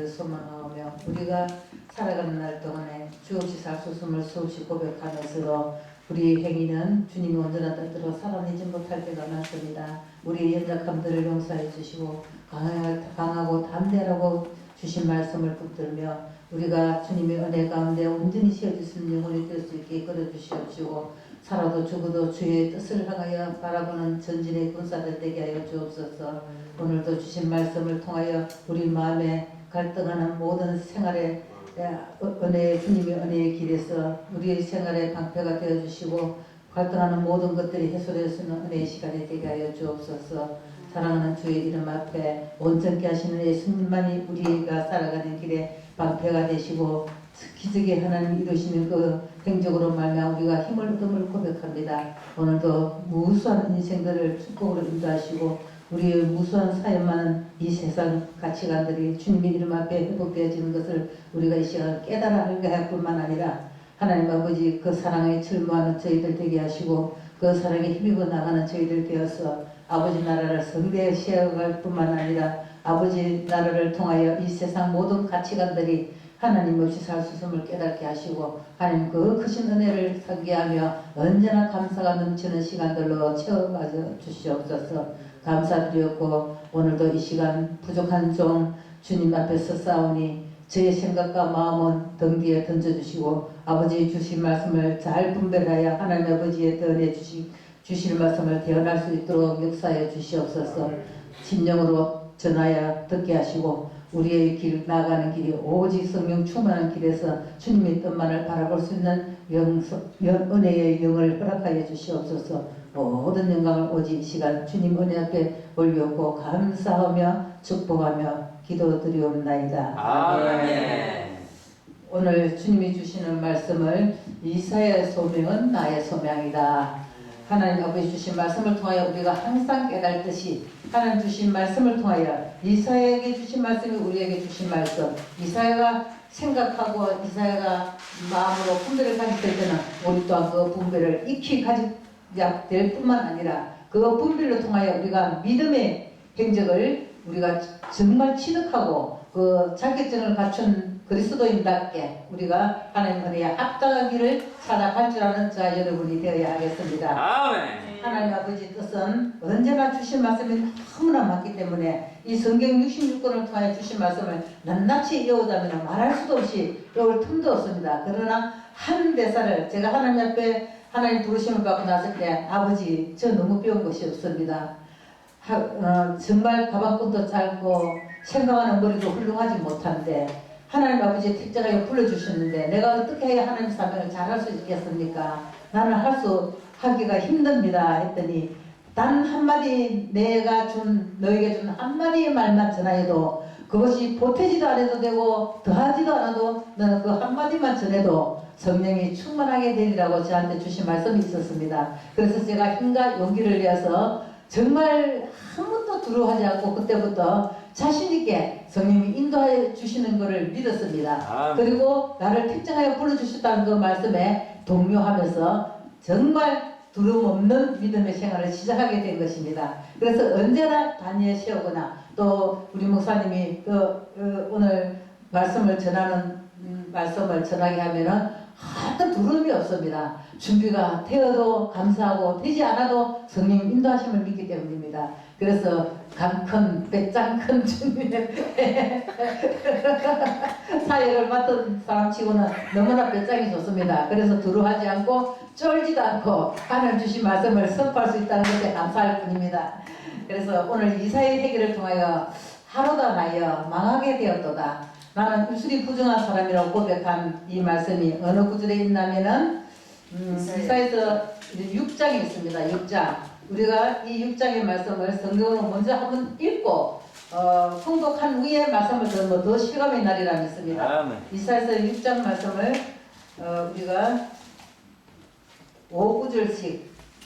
되기를 소망하며 우리가 살아가는 날 동안에 주없이 살 수 없음을 수없이 고백하면서도 우리 행위는 주님이 온전한 뜻대로 살아내지 못할 때가 많습니다. 우리의 연약함들을 용서해 주시고 강하고 담대하라고 주신 말씀을 붙들며 우리가 주님의 은혜 가운데 온전히 세워주시는 영혼이 될 수 있게 이끌어 주시옵시고 살아도 죽어도 주의 뜻을 향하여 바라보는 전진의 군사들 되게 하여 주옵소서. 오늘도 주신 말씀을 통하여 우리 마음에 갈등하는 모든 생활의 은혜의 주님의 은혜의 길에서 우리의 생활의 방패가 되어주시고 갈등하는 모든 것들이 해소될 수 있는 은혜의 시간이 되게 하여 주옵소서. 사랑하는 주의 이름 앞에 온전케 하시는 예수님만이 우리가 살아가는 길에 방패가 되시고 기적의 하나님 이루시는 그 행적으로 말미암아 우리가 힘을 얻음을 고백합니다. 오늘도 무수한 인생들을 축복으로 인도하시고 우리의 무수한 사역만은 이 세상 가치관들이 주님의 이름 앞에 회복되어지는 것을 우리가 이 시간 깨달아 알게 할 뿐만 아니라 하나님 아버지 그 사랑에 출무하는 저희들 되게 하시고 그 사랑에 힘입어 나가는 저희들 되어서 아버지 나라를 성대히 세워갈 뿐만 아니라 아버지 나라를 통하여 이 세상 모든 가치관들이 하나님 없이 살 수 없음을 깨닫게 하시고 하나님 그 크신 은혜를 상기하며 언제나 감사가 넘치는 시간들로 채워가 주시옵소서. 감사드렸고 오늘도 이 시간 부족한 종 주님 앞에 서싸우니 저의 생각과 마음은 등 뒤에 던져주시고 아버지 주신 말씀을 잘 분별하여 하나님 아버지의 은혜 주실 말씀을 대언할 수 있도록 역사해 주시옵소서. 진정으로 전하여 듣게 하시고 우리의 길 나아가는 길이 오직 성령 충만한 길에서 주님의 뜻만을 바라볼 수 있는 은혜의 영을 허락하여 주시옵소서. 모든 영광을 오직 이 시간 주님 은혜 앞에 올려놓고 감사하며 축복하며 기도드리옵나이다. 아멘. 오늘 주님이 주시는 말씀을 이사야의 소명은 나의 소명이다. 하나님 아버지 주신 말씀을 통하여 우리가 항상 깨달듯이 하나님 주신 말씀을 통하여 이사야에게 주신 말씀이 우리에게 주신 말씀, 이사야가 생각하고 이사야가 마음으로 분별을 가질 때는 우리 또한 그 분별을 익히 가져야 될 뿐만 아니라 그 분별로 통하여 우리가 믿음의 행적을 우리가 정말 취득하고 그 자격증을 갖춘 그리스도인답게 우리가 하나님 은혜에 합당한 길을 찾아갈 줄 아는 자 여러분이 되어야 하겠습니다. 아멘. 하나님 아버지 뜻은 언제나 주신 말씀이 너무나 많기 때문에 이 성경 66권을 통하여 주신 말씀을 낱낱이 이어오자면 말할 수도 없이 이을 틈도 없습니다. 그러나 한 대사를 제가 하나님 앞에 하나님 부르심을 받고 났을 때 아버지 저 너무 배운 것이 없습니다. 정말 가방끈도 짧고 생각하는 머리도 훌륭하지 못한데 하나님 아버지 택자가 불러주셨는데 내가 어떻게 해야 하나님 사명을 잘할 수 있겠습니까? 나는 하기가 힘듭니다 했더니 단 한마디 내가 너에게 준 한마디의 말만 전하여도 그것이 보태지도 않아도 되고 더하지도 않아도 너는 그 한마디만 전해도 성령이 충만하게 되리라고 저한테 주신 말씀이 있었습니다. 그래서 제가 힘과 용기를 내어서 정말 아무것도 두려워하지 않고 그때부터 자신있게 성령이 인도해 주시는 것을 믿었습니다. 그리고 나를 특정하여 불러주셨다는 그 말씀에 동요하면서 정말 두려움 없는 믿음의 생활을 시작하게 된 것입니다. 그래서 언제나 단위에 세우거나 또 우리 목사님이 오늘 말씀을 전하게 하면은 어떤 두려움이 없습니다. 준비가 되어도 감사하고 되지 않아도 성령 인도하심을 믿기 때문입니다. 그래서 큰 배짱 큰 주님의 사역을 맡은 사람치고는 너무나 배짱이 좋습니다. 그래서 두려워하지 않고 쫄지도 않고 하나님 주신 말씀을 선포할 수 있다는 것에 감사할 뿐입니다. 그래서 오늘 이사야의 회개를 통하여 하루도 나여 망하게 되었도다. 나는 입술이 부정한 사람이라고 고백한 이 말씀이 어느 구절에 있냐면은 이사야서 6장에 있습니다. 6장. 우리가 이 6장의 말씀을 성경으로 먼저 한번 읽고 통독한 후에 말씀을 들으면 더 실감의 날이라 믿습니다. 이사야서 6장 말씀을 우리가 5구절씩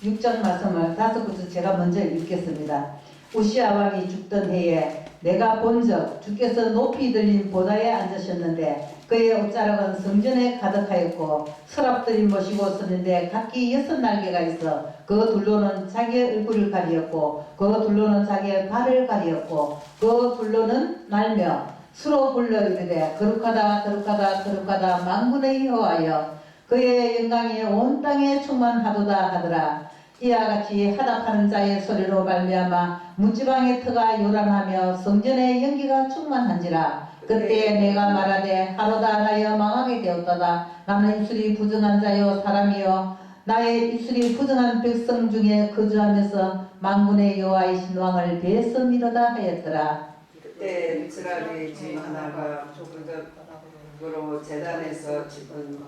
6장 말씀을 5구절 제가 먼저 읽겠습니다. 우시아 왕이 죽던 해에 내가 본적 주께서 높이 들린 보좌에 앉으셨는데 그의 옷자락은 성전에 가득하였고 서랍들이 모시고 섰는데 각기 6날개가 있어 그 둘로는 자기의 얼굴을 가리었고 그 둘로는 자기의 발을 가리었고 그 둘로는 날며 수로 불러 이르되 거룩하다 거룩하다 거룩하다 만군의 여호와여 그의 영광이 온 땅에 충만하도다 하더라. 이와 같이 하답하는 자의 소리로 말미암아 문지방의 터가 요란하며 성전의 연기가 충만한지라. 그때 내가 말하되 하로다 나여 망하게 되었도다. 나는 입술이 부정한 자요 사람이요 나의 입술이 부정한 백성 중에 거주하면서 만군의 여호와이신 왕을 배했음이로다 하였더라. 그때 이스라엘의 집 하나가 그로 제단에서 집은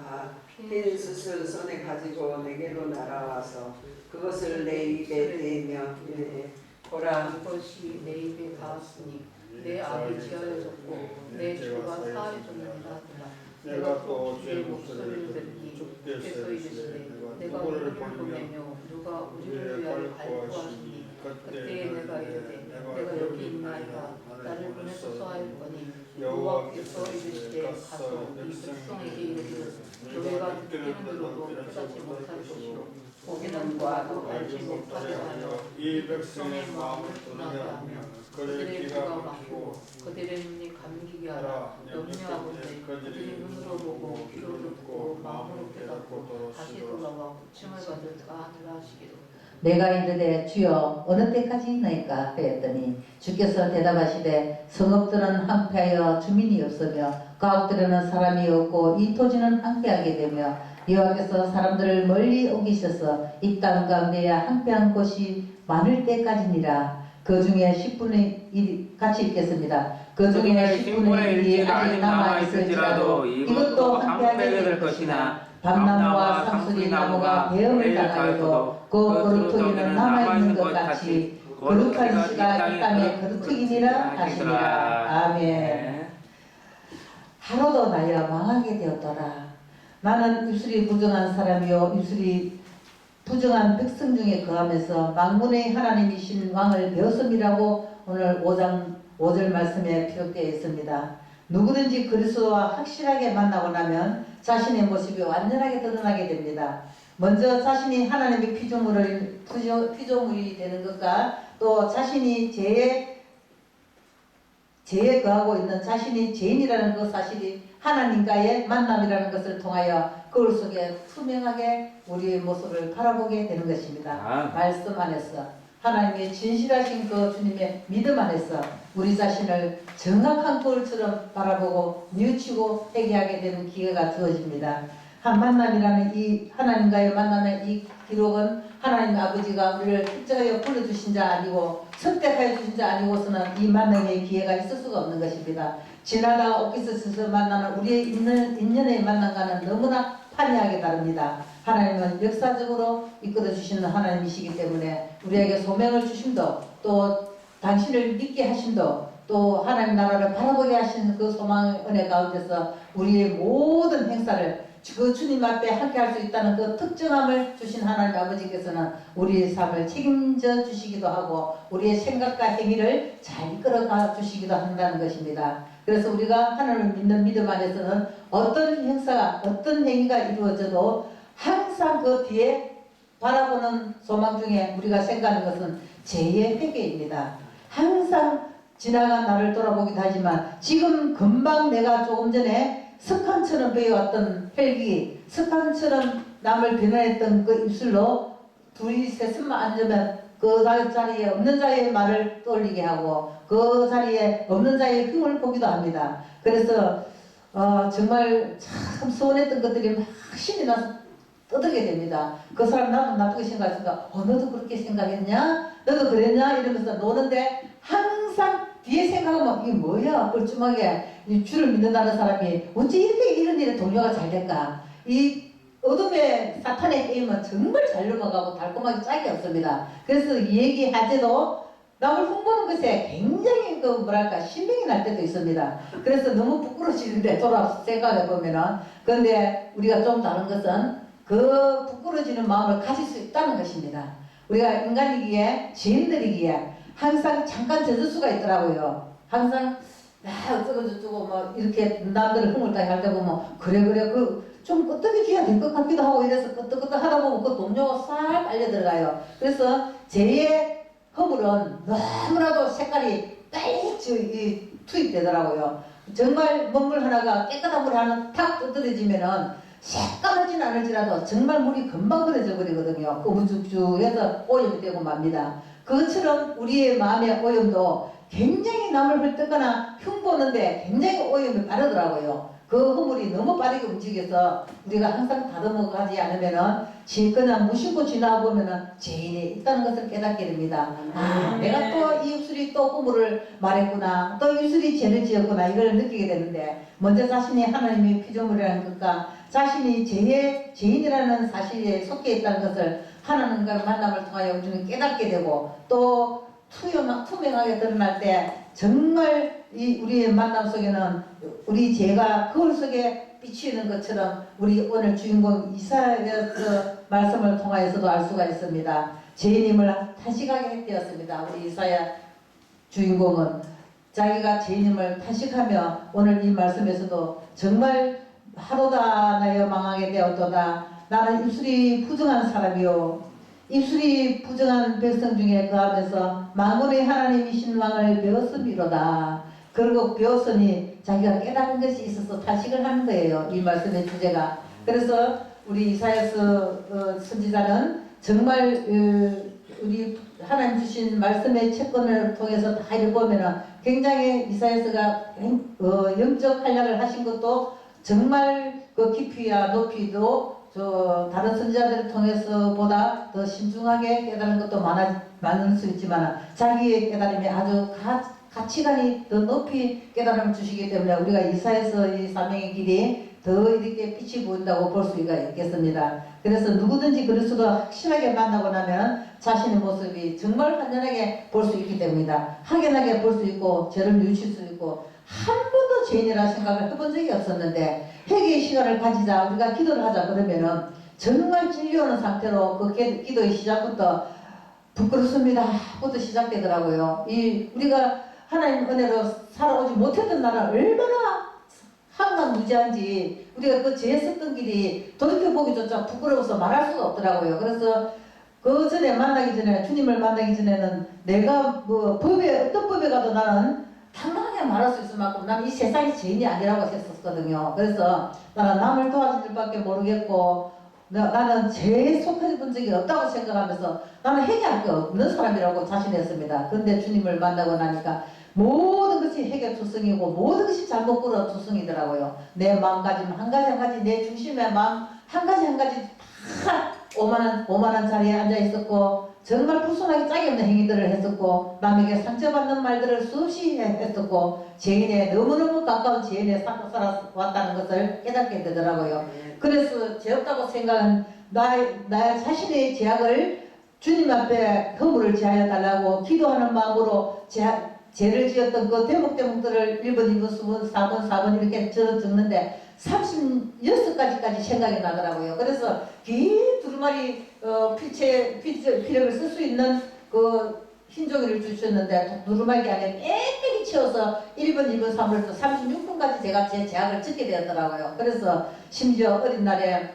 흰 숯을 손에 가지고 내게로 날아와서 그것을 내 입에 대며 이르되 보라 이것이 내 입에 닿았으니 내 악이 지하여졌고 내 죄가 사하여졌느니라 하더라. 내가 또 주의 목소리를 듣니 주께서 이르시되 내가 누구를 보내며 누가 우리를 위하여 갈구하시니 그때 내가 이르되 내가 여기 있나이다. 나를 보내소서 하였더니 여호와께서 이르시되 가서 이 백성에게 이르기를 너희가 듣기는 들어도 깨닫지 못할 것이요 보기는 봐도 알지 못하게 하여 이 백성의 마음을 둔하게 하며 그들의 귀가 막히고 그들의 눈이 감기게 하라. 염려하건대 그들이 눈으로 보고 귀로 듣고 마음으로 깨닫고 다시 돌아와 고침을 받을까 하느라 하시기로. 내가 이르되 주여 어느 때까지나이까 하였더니 주께서 대답하시되 성읍들은 황폐하여 주민이 없으며 가옥들에는 사람이 없고 이 토지는 황폐하게 되며 여호와께서 사람들을 멀리 옮기셔서 이 땅 가운데에 황폐한 곳이 많을 때까지니라. 그 중에 10분의 1이 같이 읽겠습니다. 그 중에 10분의 1이 아직 남아있을지라도 이것도 황폐하게 될 것이나 밤나무와 상수리 나무가 배음을 당하여도 그 거루터기는 남아있는 것 같이 거룩한 씨가 이 땅에 거루터기니라 하시니라. 아멘. 하루도 나여 망하게 되었더라. 나는 입술이 부정한 사람이요 입술이 부정한 백성 중에 거하면서 만군의 하나님이신 왕을 배웠음이라고 오늘 5장 5절 말씀에 기록되어 있습니다. 누구든지 그리스도와 확실하게 만나고 나면 자신의 모습이 완전하게 드러나게 됩니다. 먼저 자신이 하나님의 피조물이 되는 것과 또 자신이 죄에 거하고 있는 자신이 죄인이라는 그 사실이 하나님과의 만남이라는 것을 통하여 거울 속에 투명하게 우리의 모습을 바라보게 되는 것입니다. 말씀 안에서 하나님의 진실하신 그 주님의 믿음 안에서 우리 자신을 정확한 거울처럼 바라보고 뉘우치고 회개하게 되는 기회가 주어집니다. 한 만남이라는 이 하나님과의 만남의 이 기록은 하나님 아버지가 우리를 특정하여 불러주신 자 아니고 선택하여 주신 자 아니고서는 이 만남의 기회가 있을 수가 없는 것입니다. 지나다가 오피스에서 만나는 우리의 인연의 만남과는 너무나 판이하게 다릅니다. 하나님은 역사적으로 이끌어 주시는 하나님이시기 때문에 우리에게 소명을 주심도 또 당신을 믿게 하심도 또 하나님 나라를 바라보게 하신 그 소망의 은혜 가운데서 우리의 모든 행사를 그 주님 앞에 함께 할 수 있다는 그 특정함을 주신 하나님 아버지께서는 우리의 삶을 책임져 주시기도 하고 우리의 생각과 행위를 잘 이끌어가 주시기도 한다는 것입니다. 그래서 우리가 하나님을 믿는 믿음 안에서는 어떤 행사가 어떤 행위가 이루어져도 항상 그 뒤에 바라보는 소망 중에 우리가 생각하는 것은 죄의 회개입니다. 항상 지나간 나를 돌아보기도 하지만 지금 금방 내가 조금 전에 습관처럼 배워왔던 혈기, 습관처럼 남을 변화했던 그 입술로 둘이 셋만 앉으면 그 자리에 없는 자의 말을 떠올리게 하고 그 자리에 없는 자의 흉을 보기도 합니다. 그래서 정말 참 서운했던 것들이 막 신이 나서 떠들게 됩니다. 그 사람 나도 나쁘게 생각했으니까 너도 그렇게 생각했냐? 너도 그랬냐? 이러면서 노는데 항상 뒤에 생각하면 이게 뭐야? 뻘쭘하게 주를 믿는다는 사람이 어찌 이렇게 이런 일에 동료가 잘 될까? 이 어둠의 사탄의 게임은 정말 잘 넘어가고 달콤하게 짝이 없습니다. 그래서 이 얘기하제도 남을 흉보는 것에 굉장히 그 뭐랄까 신명이 날 때도 있습니다. 그래서 너무 부끄러지는데 돌아 생각해 보면은 그런데 우리가 좀 다른 것은 그 부끄러지는 마음을 가질 수 있다는 것입니다. 우리가 인간이기에 죄인들이기에 항상 잠깐 젖을 수가 있더라고요. 항상 어쩌고 저쩌고 뭐 이렇게 남들을 흥을 따게 할 때 보면 그래 그 좀 끄떡이줘야 될 것 같기도 하고 이래서 끄떡끄떡 하다 보면 그 동료가 싹 빨려 들어가요. 그래서 죄의 허물은 너무나도 색깔이 빨리 투입되더라고요. 정말 먹물 하나가 깨끗한 물 하나 탁 떨어지면은 새까맣진 않을지라도 정말 물이 금방 흐려져 버리거든요. 꼬무죽죽해서 오염이 되고 맙니다. 그것처럼 우리의 마음의 오염도 굉장히 남을 헐뜯거나 흉보는데 굉장히 오염이 빠르더라고요. 그 허물이 너무 빠르게 움직여서 우리가 항상 다듬어 가지 않으면은 그냥 무심코 지나보면은 죄인이 있다는 것을 깨닫게 됩니다. 아, 내가 또 이 입술이 또 허물을 말했구나, 또 입술이 죄를 지었구나, 이걸 느끼게 되는데, 먼저 자신이 하나님의 피조물이라는 것과 자신이 죄인이라는 사실에 속해 있다는 것을 하나님과 만남을 통하여 우리는 깨닫게 되고, 또 투명하게 드러날 때 정말 우리의 만남 속에는 우리 죄가 거울 속에 비치는 것처럼 우리 오늘 주인공 이사야의 말씀을 통하여서도 알 수가 있습니다. 죄인임을 탄식하게 되었습니다. 우리 이사야 주인공은 자기가 죄인임을 탄식하며 오늘 이 말씀에서도 정말 하루다 나여 망하게 되었도다. 나는 입술이 부정한 사람이요, 입술이 부정한 백성 중에 거하면서 만군의 하나님이신 왕을 배웠음이로다. 그리고 배웠으니 자기가 깨달은 것이 있어서 탄식을 하는 거예요. 이 말씀의 주제가. 그래서 우리 이사야서 선지자는 정말 우리 하나님 주신 말씀의 채권을 통해서 다 읽어보면은 굉장히 이사야서가 영적 활약을 하신 것도 정말 그 깊이와 높이도 다른 선지자들을 통해서보다 더 신중하게 깨달은 것도 많을 수 있지만 자기의 깨달음이 아주 가치관이 더 높이 깨달음을 주시기 때문에 우리가 이사야서 이 사명의 길이 더 이렇게 빛이 보인다고 볼 수가 있겠습니다. 그래서 누구든지 그리스도 확실하게 만나고 나면 자신의 모습이 정말 완전하게 볼 수 있기 때문이다. 확연하게 볼 수 있고 죄를 뉘우칠 수 있고, 한 번도 죄인이라 생각을 해본 적이 없었는데 회개의 시간을 가지자, 우리가 기도를 하자 그러면은 정말 찔려오는 상태로 그 기도의 시작부터 부끄럽습니다 부터 시작되더라고요. 우리가 하나님 은혜로 살아오지 못했던 날은 얼마나 항상무지한지 우리가 그 죄 썼던 길이 돌이켜보기조차 부끄러워서 말할 수가 없더라고요. 그래서 그 전에 만나기 전에, 주님을 만나기 전에는 내가 뭐 어떤 법에 가도 나는 당당하게 말할 수 있을 만큼 나는 이 세상의 죄인이 아니라고 했었거든요. 그래서 나는 남을 도와줄 줄밖에 모르겠고 나는 죄에 속해 본 적이 없다고 생각하면서 나는 해결할 게 없는 사람이라고 자신했습니다. 근데 주님을 만나고 나니까 모든 것이 해결투성이고 모든 것이 잘못 굴어 투성이더라고요. 내 마음가짐 한 가지 한 가지, 내 중심의 마음 한 가지 다 오만한 자리에 앉아 있었고, 정말 불순하게 짝이 없는 행위들을 했었고, 남에게 상처받는 말들을 수없이 했었고, 죄인에 너무너무 가까운 죄인에 살아왔다는 것을 깨닫게 되더라고요. 그래서 죄 없다고 생각한 나 자신의 죄악을 주님 앞에 허물을 제하여 달라고 기도하는 마음으로 죄를 지었던 그 대목들을 1번, 2번, 4번 이렇게 적는데 36가지까지 생각이 나더라고요. 그래서 긴 두루마리 피력을 쓸 수 있는 그 흰종이를 주셨는데 두루마리 안에 빽빽이 채워서 1번, 2번, 3번 해서 36분까지 제가 제 제약을 적게 되었더라고요. 그래서 심지어 어린 날에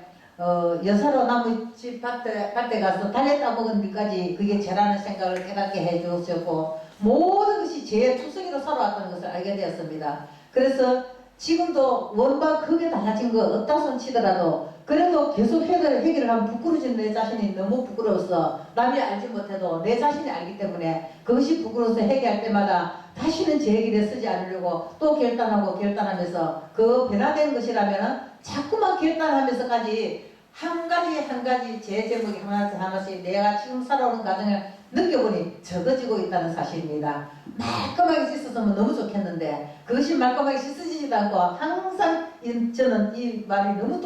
여사로 나무집 밭에 가서 달래 따먹은 데까지 그게 죄라는 생각을 깨닫게 해주셨고, 모든 것이 죄의 투성이로 살아왔다는 것을 알게 되었습니다. 그래서 지금도 원바 크게 달라진 거 없다 손 치더라도 그래도 계속 해결을 하면 부끄러워진 내 자신이 너무 부끄러워서, 남이 알지 못해도 내 자신이 알기 때문에 그것이 부끄러워서 해결할 때마다 다시는 제 길에 쓰지 않으려고 또 결단하면서 그 변화된 것이라면 자꾸만 결단하면서까지 한 가지 제 제목이 하나씩 내가 지금 살아오는 과정을 느껴보니 적어지고 있다는 사실입니다. 말끔하게 씻었으면 너무 좋겠는데 그것이 말끔하게 씻어지지도 않고 항상 저는 이 말이 너무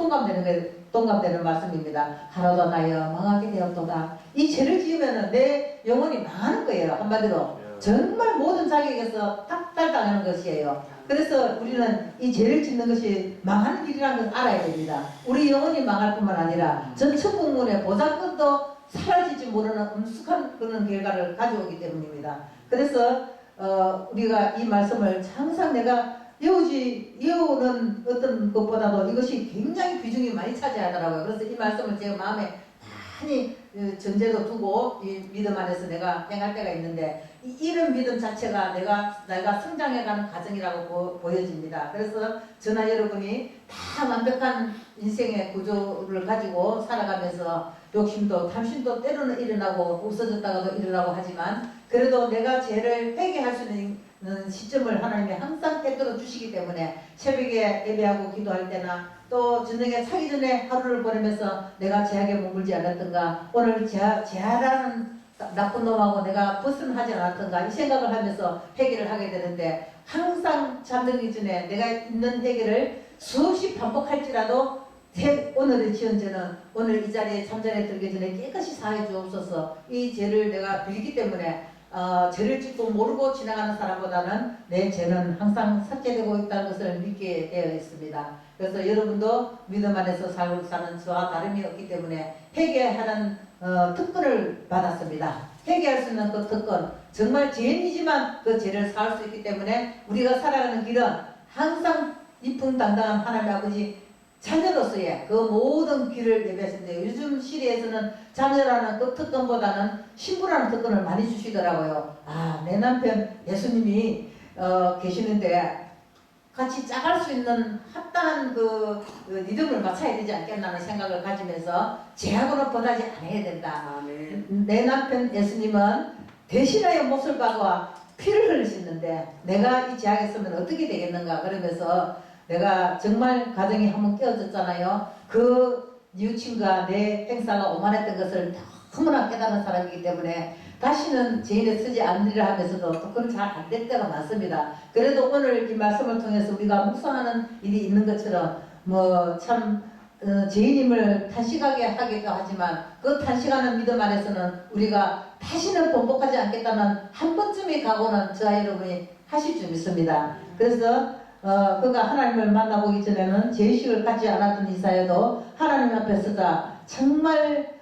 동감되는 말씀입니다. 하루도 나여 망하게 되었도다. 이 죄를 지으면 내 영혼이 망하는 거예요. 한마디로 정말 모든 자격에서 탁달당하는 것이에요. 그래서 우리는 이 죄를 짓는 것이 망하는 길이라는 걸 알아야 됩니다. 우리 영혼이 망할 뿐만 아니라 전 천국문의 보장권도 사라지지 모르는 엄숙한 그런 결과를 가져오기 때문입니다. 그래서 우리가 이 말씀을 항상 내가 외우는 어떤 것보다도 이것이 굉장히 비중이 많이 차지하더라고요. 그래서 이 말씀을 제 마음에 많이 전제도 두고 이 믿음 안에서 내가 행할 때가 있는데 이런 믿음 자체가 내가 성장해가는 과정이라고 보여집니다. 그래서 저나 여러분이 다 완벽한 인생의 구조를 가지고 살아가면서 욕심도 탐심도 때로는 일어나고 없어졌다가도 일어나고 하지만 그래도 내가 죄를 회개할 수 있는 시점을 하나님이 항상 꿰뚫어 주시기 때문에 새벽에 예배하고 기도할 때나 또 저녁에 자기 전에 하루를 보내면서 내가 죄악에 머물지 않았던가 오늘 죄라는 나쁜 놈하고 내가 벗어나지 않았던가 이 생각을 하면서 회개를 하게 되는데 항상 잠들기 전에 내가 있는 회개를 수없이 반복할지라도 오늘의 지은죄는 오늘 이 자리에 잠자리에 들기 전에 깨끗이 사해 주옵소서. 이 죄를 내가 빌기 때문에 죄를 짓고 모르고 지나가는 사람보다는 내 죄는 항상 삭제되고 있다는 것을 믿게 되어 있습니다. 그래서 여러분도 믿음 안에서 살고 사는 저와 다름이 없기 때문에 회개하는 특권을 받았습니다. 회개할 수 있는 그 특권, 정말 죄인이지만 그 죄를 사할 수 있기 때문에 우리가 살아가는 길은 항상 이풍당당한 하나님 아버지 자녀로서의 그 모든 길을 예배했는데 요즘 시대에서는 자녀라는 그 특권보다는 신부라는 특권을 많이 주시더라고요. 내 남편 예수님이 계시는데 같이 짝할 수 있는 합당한 그 리듬을 맞춰야 되지 않겠나는 생각을 가지면서 죄하고는 번하지 않아야 된다. 내 남편 예수님은 대신하여 몫을 박아 피를 흘리시는데 내가 이 죄악에 서면 어떻게 되겠는가 그러면서 내가 정말 가정이 한번 깨어졌잖아요. 그 뉘우침과 내 행사가 오만했던 것을 너무나 깨달은 사람이기 때문에 다시는 죄인에 쓰지 않으리라 하면서도 또 그건 잘 안 될 때가 많습니다. 그래도 오늘 이 말씀을 통해서 우리가 묵상하는 일이 있는 것처럼 참 죄인임을 탄식하게 하기도 하지만 그 탄식하는 믿음 안에서는 우리가 다시는 번복하지 않겠다는 한 번쯤의 각오는 저와 여러분이 하실 줄 믿습니다. 그래서 그가 하나님을 만나보기 전에는 죄의식을 갖지 않았던 이사야도 하나님 앞에 서자 정말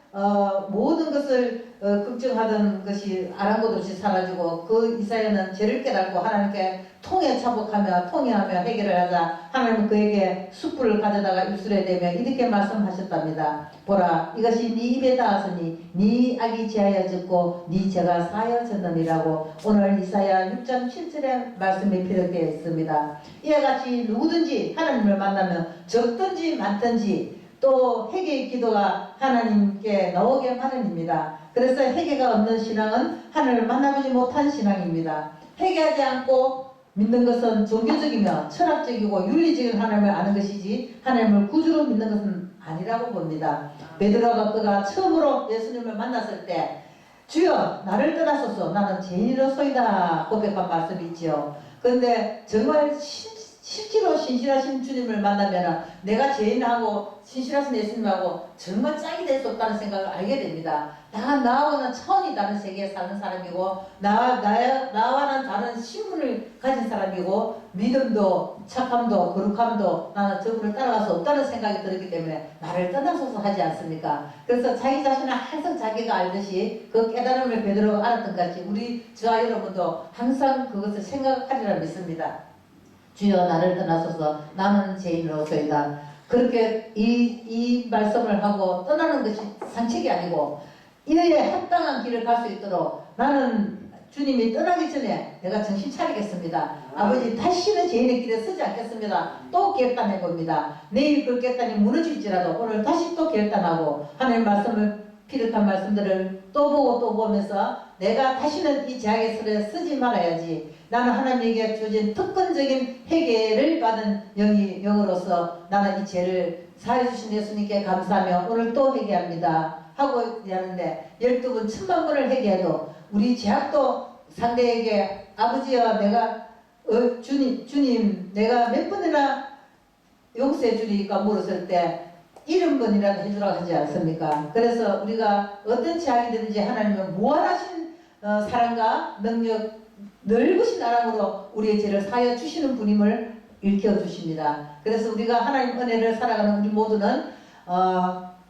모든 것을 걱정하던 것이 아랑곳 없이 사라지고 그 이사야는 죄를 깨닫고 하나님께 통회하며 해결을 하자 하나님은 그에게 숯불을 가져다가 입술에 대며 이렇게 말씀하셨답니다. 보라 이것이 네 입에 닿았으니 네 악이 제하여졌고 네 죄가 사하여졌느니라고 오늘 이사야 6장 7절의 말씀이 비롯되어 있습니다. 이와 같이 누구든지 하나님을 만나면 적든지 많든지 또 회개의 기도가 하나님께 나오게 마련입니다. 그래서 회개가 없는 신앙은 하나님을 만나보지 못한 신앙입니다. 회개하지 않고 믿는 것은 종교적이며 철학적이고 윤리적인 하나님을 아는 것이지 하나님을 구주로 믿는 것은 아니라고 봅니다. 베드로가 그가 처음으로 예수님을 만났을 때 주여 나를 떠나소서 나는 죄인으로소이다 고백한 말씀이 있죠. 그런데 정말 실제로 신실하신 주님을 만나면 내가 죄인하고 신실하신 예수님하고 정말 짝이 될 수 없다는 생각을 알게 됩니다. 나와는 차원이 다른 세계에 사는 사람이고 나와는 다른 신분을 가진 사람이고 믿음도 착함도 거룩함도 나는 저분을 따라갈 수 없다는 생각이 들었기 때문에 나를 떠나소서 하지 않습니까? 그래서 자기 자신을 항상 자기가 알듯이 그 깨달음을 베드로가 알았던 것 같이 저와 여러분도 항상 그것을 생각하리라 믿습니다. 주여 나를 떠나소서 나는 죄인으로소이다. 그렇게 이 말씀을 하고 떠나는 것이 상책이 아니고 이에 합당한 길을 갈 수 있도록 나는 주님이 떠나기 전에 내가 정신 차리겠습니다. 아버지 다시는 죄인의 길에 서지 않겠습니다. 또 결단해 봅니다. 내일 그 결단이 무너질지라도 오늘 다시 또 결단하고 하나님 말씀을 비롯한 말씀들을 또 보고 또 보면서 내가 다시는 이 죄악의 설에 쓰지 말아야지. 나는 하나님에게 주어진 특권적인 회개를 받은 영으로서 나는 이 죄를 사해 주신 예수님께 감사하며 오늘 또 회개합니다 하고 하는데 12번 10,000번을 회개해도 우리 죄악도 상대에게 아버지여 내가 주님 내가 몇 번이나 용서해 주리까 물었을 때 70번이라도 해주라고 하지 않습니까? 그래서 우리가 어떤 죄악이든지 하나님은 무한하신 사랑과 능력 넓으신 사랑으로 우리의 죄를 사하여 주시는 분임을 일깨워 주십니다. 그래서 우리가 하나님 은혜를 살아가는 우리 모두는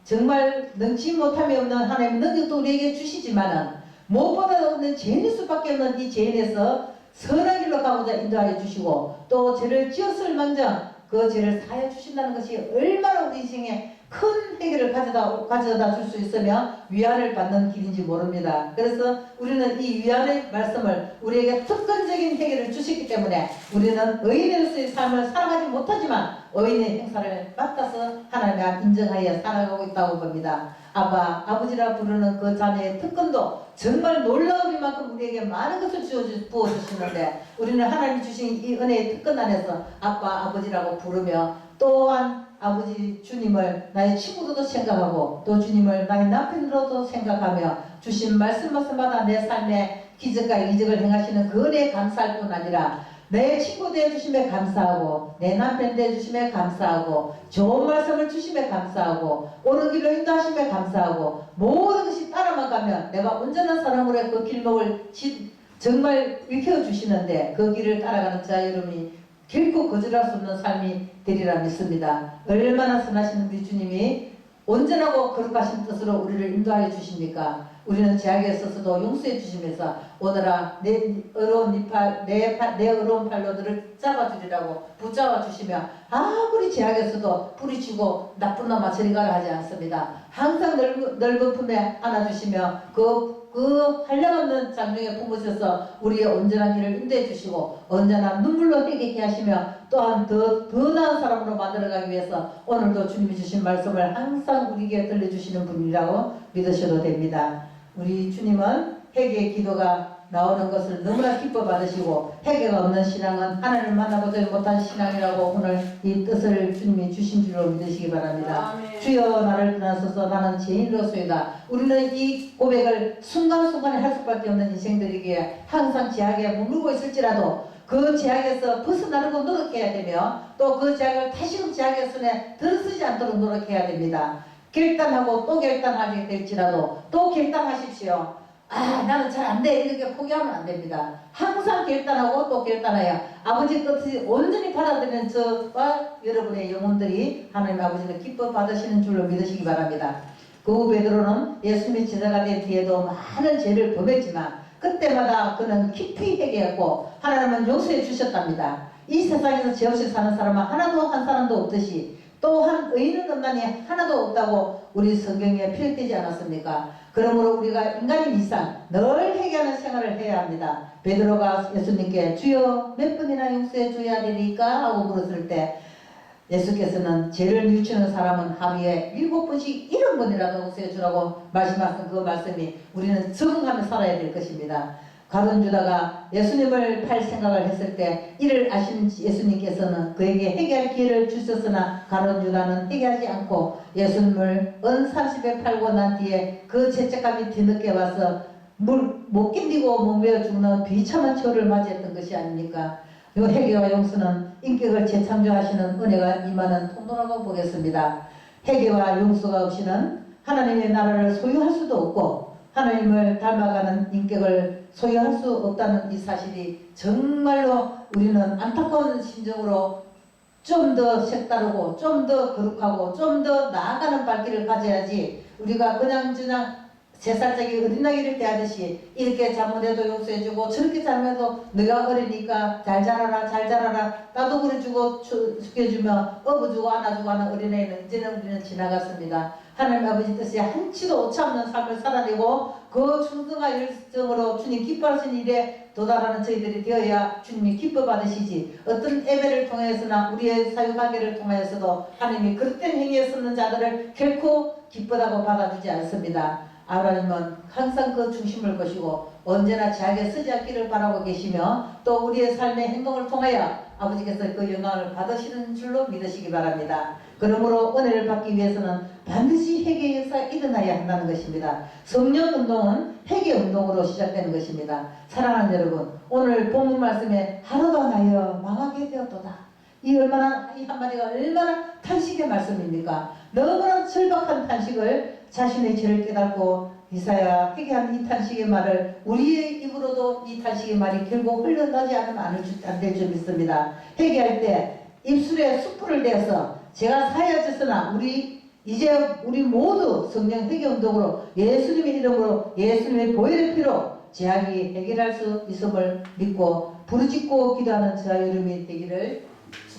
정말 능치 못함이 없는 하나님 능력도 우리에게 주시지만은 무엇보다 없는 죄인일 수밖에 없는 이 죄인에서 선한 길로 가고자 인도하여 주시고 또 죄를 지었을 망정 그 죄를 사하여 주신다는 것이 얼마나 우리 인생에 큰 해결을 가져다 줄 수 있으며 위안을 받는 길인지 모릅니다. 그래서 우리는 이 위안의 말씀을 우리에게 특권적인 해결을 주셨기 때문에 우리는 의인으로서의 삶을 살아가지 못하지만 의인의 행사를 맡아서 하나님과 인정하여 살아가고 있다고 봅니다. 아버지라 부르는 그 자녀의 특권도 정말 놀라울 만큼 우리에게 많은 것을 부어주시는데 우리는 하나님 주신 이 은혜의 특권 안에서 아버지라고 부르며 또한 아버지 주님을 나의 친구로도 생각하고 또 주님을 나의 남편으로도 생각하며 주신 말씀마다 내 삶에 기적과 이적을 행하시는 그 은혜에 감사할 뿐 아니라 내 친구 되어주심에 감사하고 내 남편 되어주심에 감사하고 좋은 말씀을 주심에 감사하고 옳은 길로 인도하심에 감사하고 모든 것이 따라만 가면 내가 온전한 사람으로의 그 길목을 정말 일깨워주시는데 그 길을 따라가는 자 여러분이 결코 거절할 수 없는 삶이 되리라 믿습니다. 얼마나 선하신 우리 주님이 온전하고 거룩하신 뜻으로 우리를 인도하여 주십니까? 우리는 죄악에 있어서도 용서해 주시면서 오늘아 내 어려운 팔로들을 잡아주리라고 붙잡아 주시며 아무리 죄악에서도 뿌리치고 나쁜 놈아 저리 가라 하지 않습니다. 항상 넓은 품에 안아주시며 그 한량없는 장중에 품으셔서 우리의 온전한 길을 인도해 주시고 언제나 눈물로 회개케 하시며 또한 더 나은 사람으로 만들어가기 위해서 오늘도 주님이 주신 말씀을 항상 우리에게 들려주시는 분이라고 믿으셔도 됩니다. 우리 주님은 회개의 기도가 나오는 것을 너무나 기뻐 받으시고 회개가 없는 신앙은 하나님을 만나보지 못한 신앙이라고 오늘 이 뜻을 주님이 주신 줄로 믿으시기 바랍니다. 아멘. 주여 나를 떠나소서 나는 죄인으로소이다. 우리는 이 고백을 순간순간에 할 수밖에 없는 인생들이기에 항상 죄악에 머물고 있을지라도 그 죄악에서 벗어나려고 노력해야 되며 또 그 죄악을 다시금 죄악의 손에 들어서지 않도록 노력해야 됩니다. 결단하고 또 결단하게 될지라도 또 결단하십시오. 나는 잘 안 돼 이렇게 포기하면 안 됩니다. 항상 결단하고 또 결단해야 아버지 뜻을 온전히 받아들이는 저와 여러분의 영혼들이 하나님 아버지를 기뻐 받으시는 줄로 믿으시기 바랍니다. 그 후 베드로는 예수님의 제자가 된 뒤에도 많은 죄를 범했지만 그때마다 그는 깊이 회개했고 하나님은 용서해 주셨답니다. 이 세상에서 죄 없이 사는 사람은 하나도 한 사람도 없듯이 또한 의인은 없나니 하나도 없다고 우리 성경에 표현되지 않았습니까? 그러므로 우리가 인간인 이상 늘 회개하는 생활을 해야 합니다. 베드로가 예수님께 주여 몇 번이나 용서해 줘야 되니까 하고 물었을 때 예수께서는 죄를 뉘우치는 사람은 하루에 7번씩 70번이라도 용서해 주라고 말씀하신 그 말씀이 우리는 적응하며 살아야 될 것입니다. 가룟 유다가 예수님을 팔 생각을 했을 때 이를 아시는 예수님께서는 그에게 회개할 기회를 주셨으나 가룟 유다는 회개하지 않고 예수님을 은 30에 팔고 난 뒤에 그 죄책감이 뒤늦게 와서 못 견디고 목매어 죽는 비참한 처를 맞이했던 것이 아닙니까? 이 회개와 용서는 인격을 재창조하시는 은혜가 임하는 통로라고 보겠습니다. 회개와 용서가 없이는 하나님의 나라를 소유할 수도 없고 하나님을 닮아가는 인격을 소유할 수 없다는 이 사실이 정말로 우리는 안타까운 심정으로 좀 더 색다르고 좀 더 거룩하고 좀 더 나아가는 발길을 가져야지 우리가 그냥 3살짜리 어린아이를 대하듯이 이렇게 잘못해도 용서해주고 저렇게 잘못해도 너가 어리니까 잘 자라라 나도 그래주고 죽여주며 업어주고 안아주고 하는 어린아이는 이제는 우리는 지나갔습니다. 하나님 아버지 뜻에 한치도 오차없는 삶을 살아내고 그 충성과 열정으로 주님 기뻐하신 일에 도달하는 저희들이 되어야 주님이 기뻐 받으시지 어떤 예배를 통해서나 우리의 사유관계를 통하여서도 하나님이 그릇된 행위에 서는 자들을 결코 기쁘다고 받아주지 않습니다. 하나님은 항상 그 중심을 보시고 언제나 죄악에 쓰지 않기를 바라고 계시며 또 우리의 삶의 행동을 통하여 아버지께서 그 영광을 받으시는 줄로 믿으시기 바랍니다. 그러므로 은혜를 받기 위해서는 반드시 회개의 역사가 일어나야 한다는 것입니다. 성령 운동은 회개 운동으로 시작되는 것입니다. 사랑하는 여러분, 오늘 본문 말씀에 하루도 하여 망하게 되었도다. 이 한마디가 얼마나 탄식의 말씀입니까? 너무나 절박한 탄식을 자신의 죄를 깨닫고 이사야 회개한 이 탄식의 말을 우리의 입으로도 이 탄식의 말이 결국 흘러나지 않으면 안 될 줄 믿습니다. 회개할 때 입술에 수풀을 대어서 제가 사야졌으나 우리 모두 성령 회개 운동으로 예수님의 이름으로 예수님의 보혈의 피로 죄악이 해결할 수 있음을 믿고 부르짖고 기도하는 저와 여러분이 되기를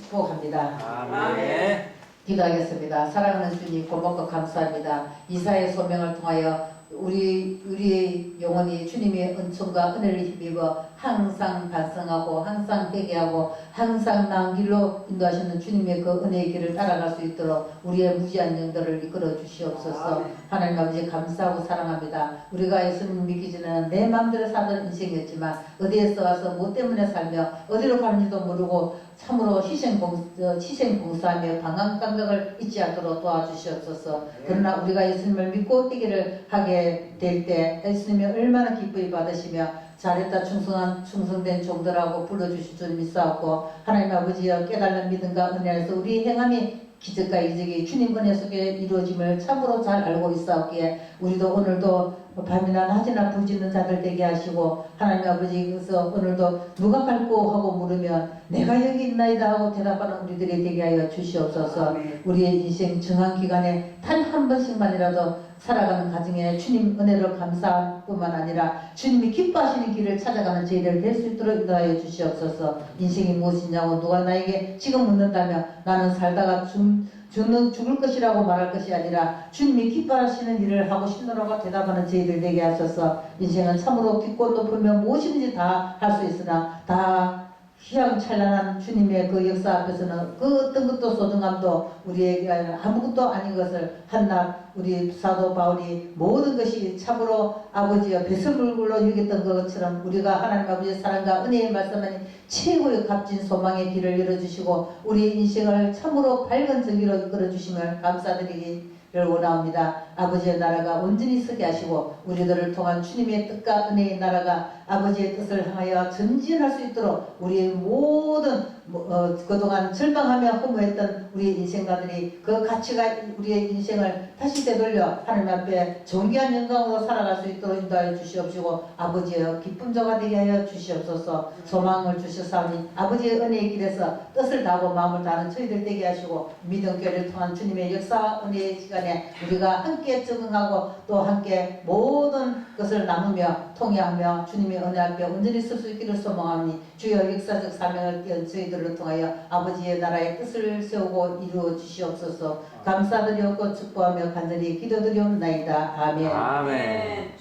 축복합니다. 아멘. 기도하겠습니다. 사랑하는 주님 고맙고 감사합니다. 이사의 소명을 통하여 우리의 영혼이 주님의 은총과 은혜를 힘입어 항상 반성하고 항상 회개하고 항상 나은 길로 인도하시는 주님의 그 은혜의 길을 따라갈 수 있도록 우리의 무지한 영들을 이끌어 주시옵소서. 하나님 아버지 감사하고 사랑합니다. 우리가 예수님 믿기 전에는 내 마음대로 살던 인생이었지만 어디에서 와서 뭐 때문에 살며 어디로 가는지도 모르고 참으로 희생봉사하며 방황 감각을 잊지 않도록 도와주시옵소서. 그러나 우리가 예수님을 믿고 회개를 하게 될 때 예수님이 얼마나 기쁘게 받으시며 잘했다 충성된 종들하고 불러주실 줄 믿사옵고 하나님 아버지여 깨달은 믿음과 은혜 안에서 우리 행함이 기적과 이적이 주님 은혜 속에 이루어짐을 참으로 잘 알고 있사옵기에 우리도 오늘도 밤이나 낮이나 부르짖는 자들 되게 하시고 하나님 아버지께서 오늘도 누가 갈고 하고 물으면 내가 여기 있나이다 하고 대답하는 우리들이 되게 하여 주시옵소서. 우리의 인생 정한 기간에 단 한 번씩만이라도 살아가는 가정에 주님 은혜를 감사할 뿐만 아니라 주님이 기뻐하시는 길을 찾아가는 저희들 될 수 있도록 인도하여 주시옵소서. 인생이 무엇이냐고 누가 나에게 지금 묻는다면 나는 살다가 죽을 것이라고 말할 것이 아니라 주님이 기뻐하시는 일을 하고 싶노라고 대답하는 저희들 되게 하셔서 인생은 참으로 깊고 높으면 무엇이든지 다 할 수 있으나 다 희망찬란한 주님의 그 역사 앞에서는 그 어떤 것도 소중함도 우리에게 아무것도 아닌 것을 한낱 우리 사도 바울이 모든 것이 참으로 아버지여 배설물로 여겼던 것처럼 우리가 하나님 아버지의 사랑과 은혜의 말씀하니 최고의 값진 소망의 길을 열어주시고 우리의 인생을 참으로 밝은 정기로 이끌어주심을 감사드리기 원합니다. 아버지의 나라가 온전히 서게 하시고 우리들을 통한 주님의 뜻과 은혜의 나라가 아버지의 뜻을 향하여 전진할 수 있도록 우리의 모든 그동안 절망하며 허무했던 우리의 인생가들이 그 가치가 우리의 인생을 다시 되돌려 하나님 앞에 존귀한 영광으로 살아갈 수 있도록 인도하여 주시옵시고 아버지의 기쁨조가 되게 하여 주시옵소서. 소망을 주셨사오니 아버지의 은혜의 길에서 뜻을 다하고 마음을 다하는 저희들 되게 하시고 믿음교회를 통한 주님의 역사와 은혜의 시간에 우리가 함께 적응하고 또 함께 모든 것을 나누며 통회하며 주님의 은혜 앞에 온전히 설 수 있기를 소망하니 주여 역사적 사명을 띄운 저희들을 통하여 아버지의 나라의 뜻을 세우고 이루어 주시옵소서. 감사드리옵고 축복하며 간절히 기도드리옵나이다. 아멘. 아멘.